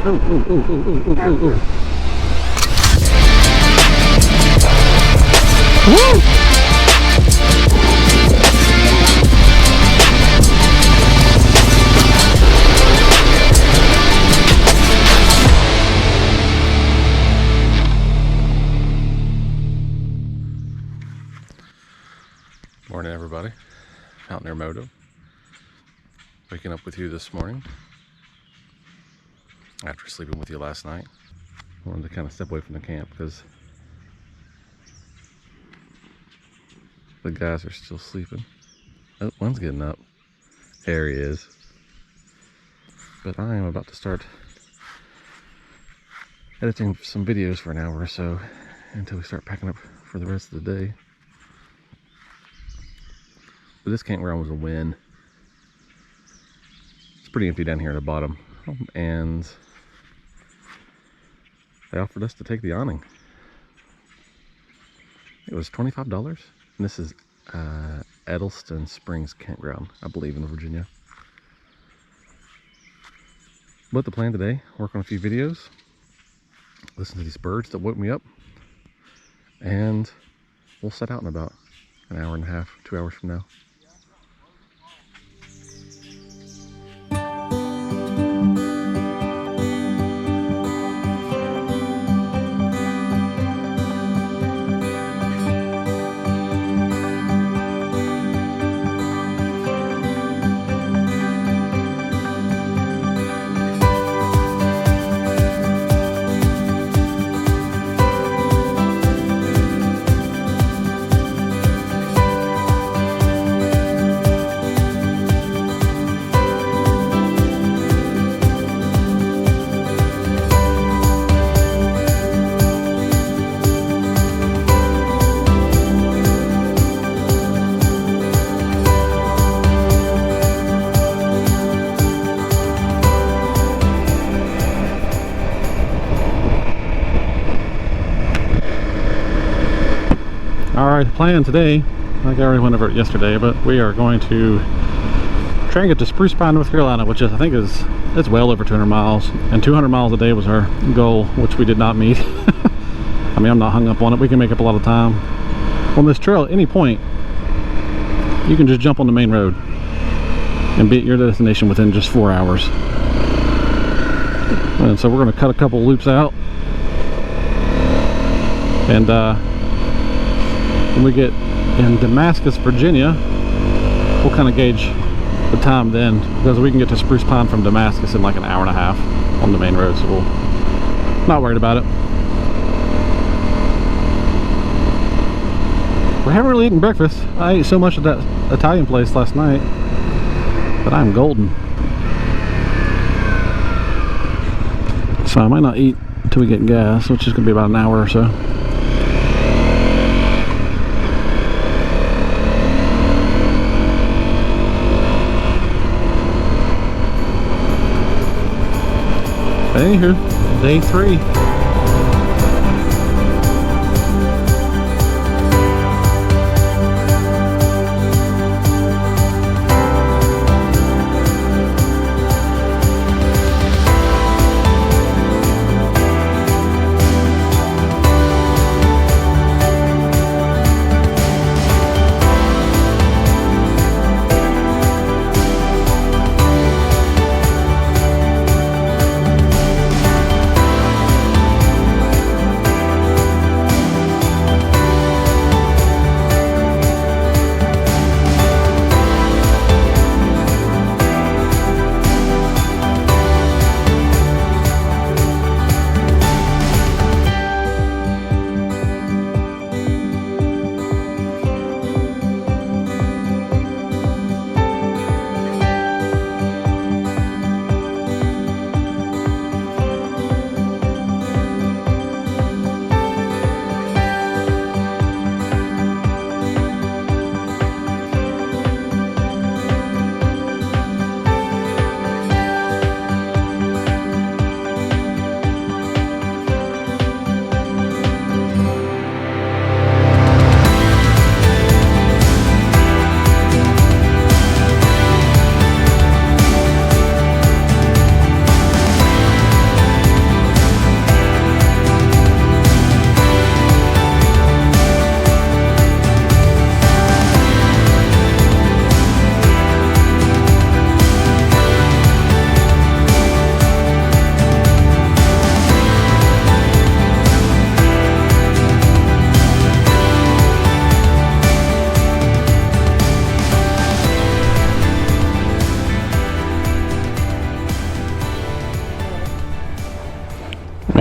Oh, oh, oh, oh, oh, oh, oh, oh. Woo! Morning, everybody. Out near Moto. Waking up with you this morning after sleeping with you last night. I wanted to kind of step away from the camp because the guys are still sleeping. Oh, one's getting up. There he is. But I am about to start editing some videos for an hour or so until we start packing up for the rest of the day. But this campground was a win. It's pretty empty down here at the bottom, and they offered us to take the awning. It was $25, and this is Edelston Springs Campground, I believe, in Virginia. But the plan today, work on a few videos, listen to these birds that woke me up, and we'll set out in about an hour and a half, 2 hours from now. Alright, the plan today, like I already went over it yesterday, but we are going to try and get to Spruce Pine, North Carolina, which is, I think it's well over 200 miles, and 200 miles a day was our goal, which we did not meet. I mean, I'm not hung up on it. We can make up a lot of time. On this trail, at any point, you can just jump on the main road and be at your destination within just 4 hours. And so we're going to cut a couple loops out, and when we get in Damascus, Virginia, we'll kind of gauge the time then, because we can get to Spruce Pine from Damascus in like an hour and a half on the main road, so we'll not worried about it. We haven't really eaten breakfast. I ate so much at that Italian place last night that I'm golden. So I might not eat until we get gas, which is going to be about an hour or so. Anywho, day 3.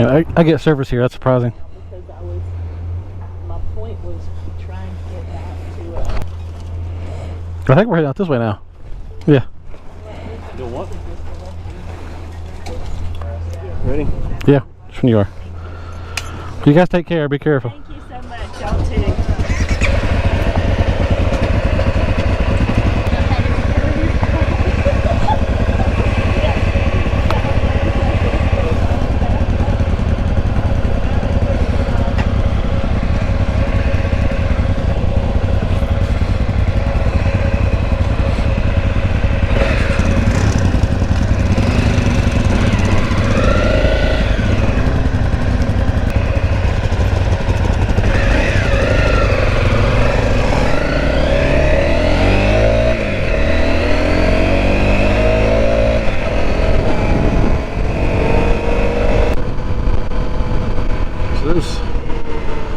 Man, I get service here. That's surprising. Because my point was trying to get out to. I think we're heading out this way now. Yeah. Do what? Ready? Yeah. Which one you are? You guys take care. Be careful. Thank you so much. Y'all too.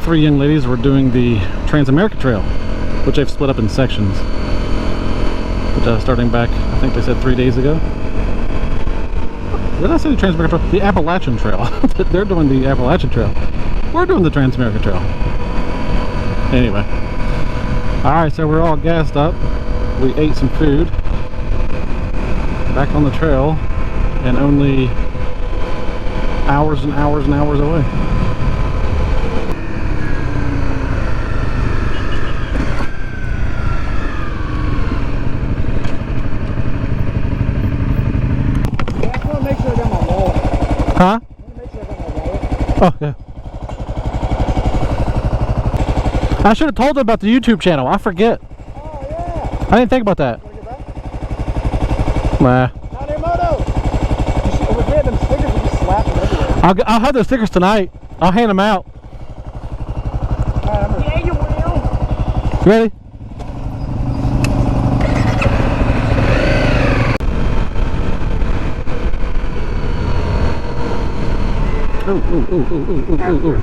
Three young ladies were doing the Transamerica Trail, which they've split up in sections. But starting back, I think they said 3 days ago. Did I say the Transamerica Trail? The Appalachian Trail. They're doing the Appalachian Trail. We're doing the Transamerica Trail. Anyway. Alright, so we're all gassed up. We ate some food. Back on the trail, and only hours and hours and hours away. Huh? Oh, yeah. I should have told them about the YouTube channel. I forget. Oh, yeah. I didn't think about that. Want to get back? Nah. Not in Moto. You should, we had them stickers and just slap them everywhere. I'll have those stickers tonight. I'll hand them out. Yeah, you will. Ready? Ooh, ooh, ooh, ooh, ooh, ooh, ooh.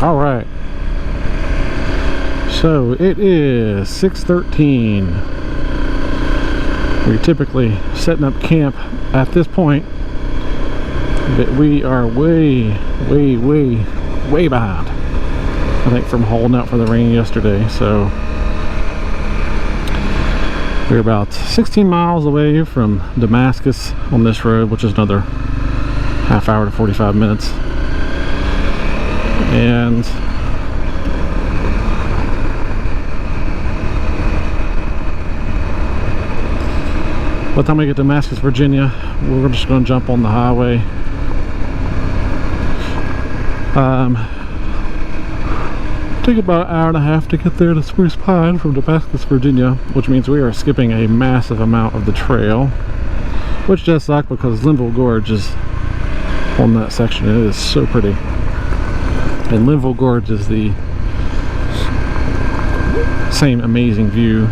All right. So it is 6:13. We're typically setting up camp at this point, but we are way behind. I think from holding out for the rain yesterday. So we're about 16 miles away from Damascus on this road, which is another half hour to 45 minutes. And by the time we get to Damascus, Virginia, we're just going to jump on the highway. Take about an hour and a half to get there to Spruce Pine from Damascus, Virginia, which means we are skipping a massive amount of the trail, which does suck because Linville Gorge is on that section. It is so pretty. And Linville Gorge is the same amazing view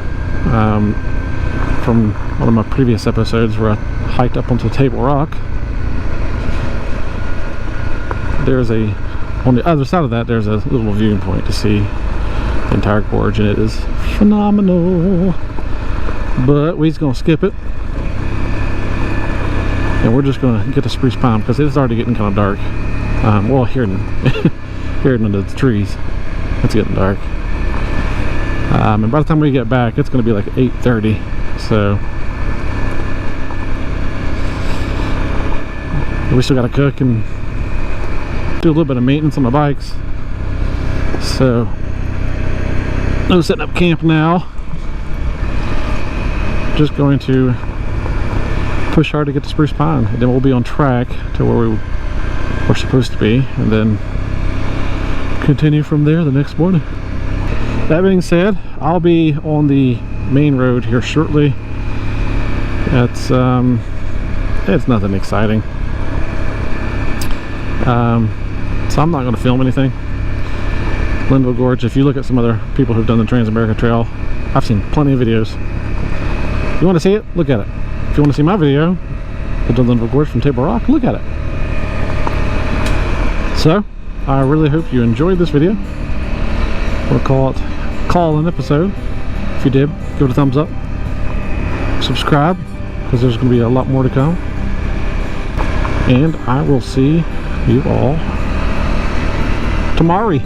from one of my previous episodes where I hiked up onto Table Rock. There's on the other side of that, there's a little viewing point to see the entire gorge, and it is phenomenal. But we're just gonna skip it, and we're just gonna get to Spruce Pine because it's already getting kind of dark. Well, here under the trees, it's getting dark. And by the time we get back, it's gonna be like 8:30. So we still gotta cook and do a little bit of maintenance on the bikes. So I'm setting up camp now. Just going to push hard to get to Spruce Pine, and then we'll be on track to where we're supposed to be, and then continue from there the next morning. That being said, I'll be on the main road here shortly. It's nothing exciting. So I'm not going to film anything. Linville Gorge, if you look at some other people who've done the Transamerica Trail, I've seen plenty of videos. You want to see it? Look at it. If you want to see my video, I've done Linville Gorge from Table Rock, look at it. So, I really hope you enjoyed this video. We'll call it an episode. If you did, give it a thumbs up. Subscribe, because there's going to be a lot more to come. And I will see you all tomorrow.